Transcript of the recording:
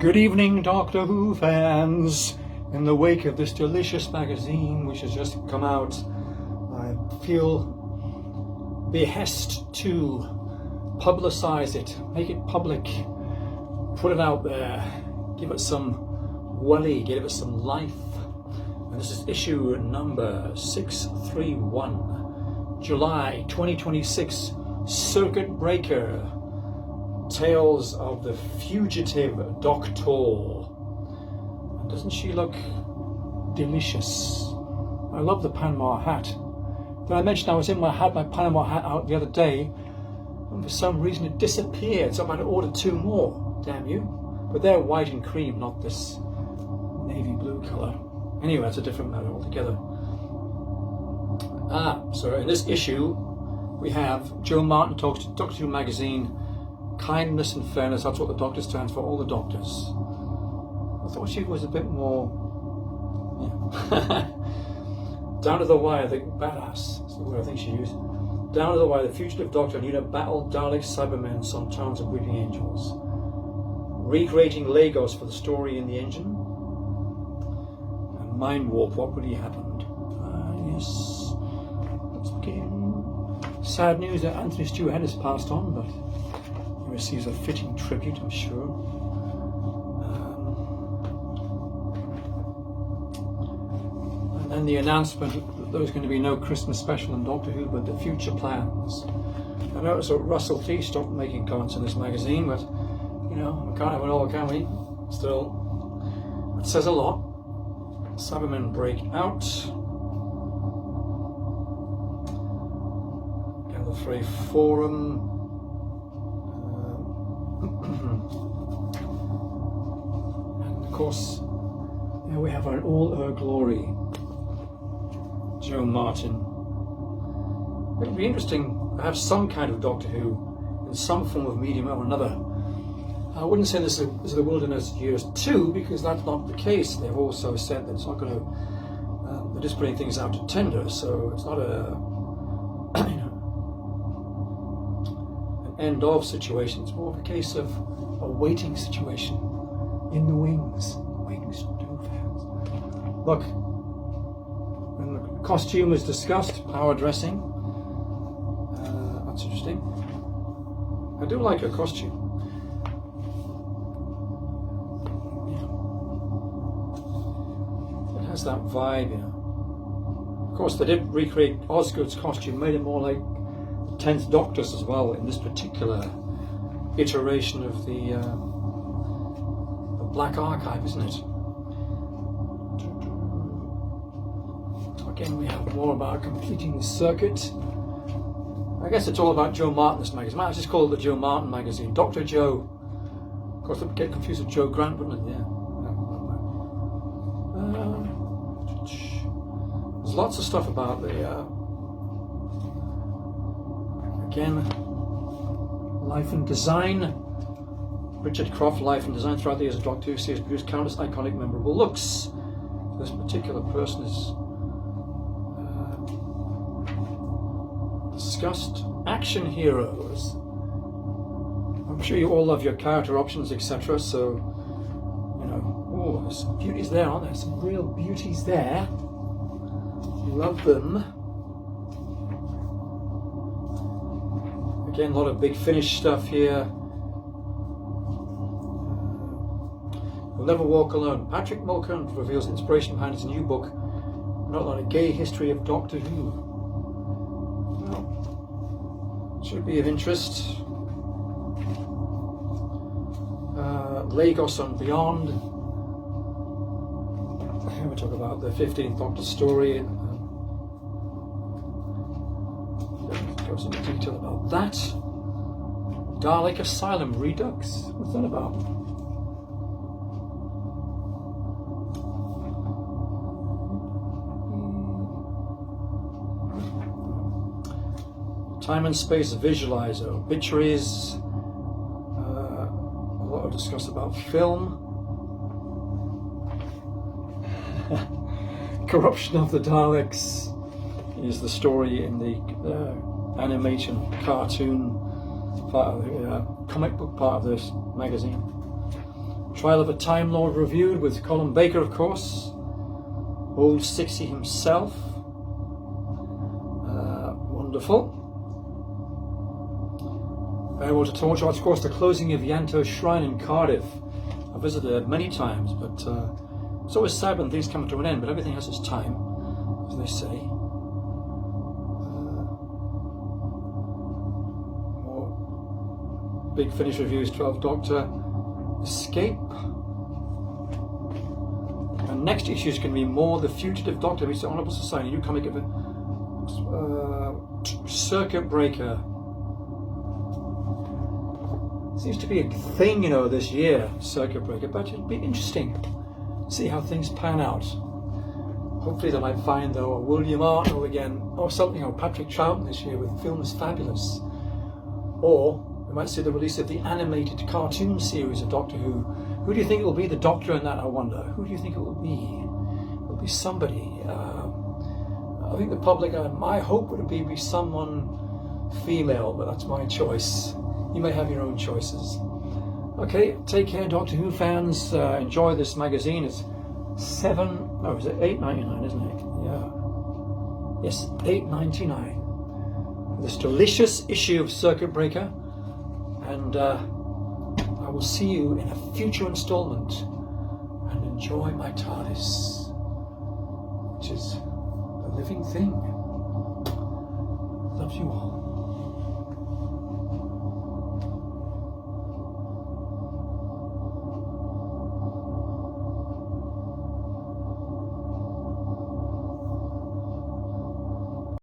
Good evening, Doctor Who fans. In the wake of this delicious magazine which has just come out, I feel behest to publicize it, make it public, put it out there, give it some welly, give it some life. And this is issue number 631, July 2026, Circuit Breaker. Tales of the Fugitive Doctor. And doesn't she look delicious? I love the Panama hat. Did I mention I was in my Panama hat out the other day, and for some reason it disappeared, so I had to order 2 more, damn you. But they're white and cream, not this navy blue colour. Anyway, that's a different matter altogether. So in this issue we have Joe Martin talks to Doctor Who magazine. Kindness and fairness, that's what the Doctor stands for, all the doctors. I thought she was a bit more, down to the wire, the badass, that's the word I think she used. Down to the wire, the fugitive Doctor and Unit battle Daleks, Cybermen, Sometimes and Weeping Angels. Recreating Lagos for the story in the engine. And Mind Warp, what really happened? Yes, let's begin. Sad news that Anthony Stewart has passed on, but receives a fitting tribute, I'm sure. And then the announcement that there was going to be no Christmas special on Doctor Who, but the future plans. I noticed that Russell T stopped making comments in this magazine, but you know, we can't have it all, can we? Still, it says a lot. Cybermen break out. Gallifrey Free Forum. And of course, here we have in all her glory, Joe Martin. It'll be interesting to have some kind of Doctor Who in some form of medium or another. I wouldn't say this is the Wilderness Years 2, because that's not the case. They've also said that it's not going to, they're just putting things out to tender, so it's not an end of situation. It's more of a case of a waiting situation in the wings. Wings, do fans. Look, when the costume is discussed, power dressing. That's interesting. I do like her costume. It has that vibe, you know. Of course, they did recreate Osgood's costume, made it more like 10th Doctor's as well in this particular iteration of the Black Archive, isn't it? Again, we have more about completing the circuit. I guess it's all about Joe Martin, this magazine. I might just call it the Joe Martin magazine. Dr. Joe. Of course, I'd get confused with Joe Grant, wouldn't it? Yeah. There's lots of stuff about the again, life and design. Richard Croft, life and design throughout the years of Doctor Who series produced countless iconic, memorable looks. This particular person is discussed action heroes. I'm sure you all love your character options, etc. So, you know, oh, there's some beauties there, aren't there? Some real beauties there. Love them. Again, a lot of Big Finish stuff here. We'll Never Walk Alone. Patrick Mulcahy reveals inspiration behind his new book, Not Like a Gay History of Doctor Who. Well, should be of interest. Lagos and Beyond. Here we talk about the 15th Doctor story. Go into detail about that. Dalek Asylum Redux. What's that about? Time and Space Visualizer. Obituaries. A lot of discuss about film. Corruption of the Daleks is the story in the animation cartoon part of the comic book part of this magazine. Trial of a Time Lord reviewed with Colin Baker, of course. Old 60 himself. Wonderful. Farewell to Torch, of course, the closing of Yanto Shrine in Cardiff. I visited it many times, but it's always sad when things come to an end, but everything has its time, as they say. More Big Finish reviews, 12th Doctor, Escape. And next issue is going to be more The Fugitive Doctor meets the Honourable Society, new comic of a Circuit Breaker. Seems to be a thing, you know, this year, Circuit Breaker, but it'd be interesting to see how things pan out. Hopefully they might find, though, a William Arnold again, or something, or Patrick Troughton this year with Film is Fabulous. Or we might see the release of the animated cartoon series of Doctor Who. Who do you think will be the Doctor in that, I wonder? Who do you think it will be? It will be somebody. I think the public, my hope would be someone female, but that's my choice. You may have your own choices. Okay, take care, Doctor Who fans. Enjoy this magazine. It's $8.99, isn't it? Yeah. Yes, $8.99. This delicious issue of Circuit Breaker. And I will see you in a future installment. And enjoy my TARDIS, which is a living thing. Loves you all.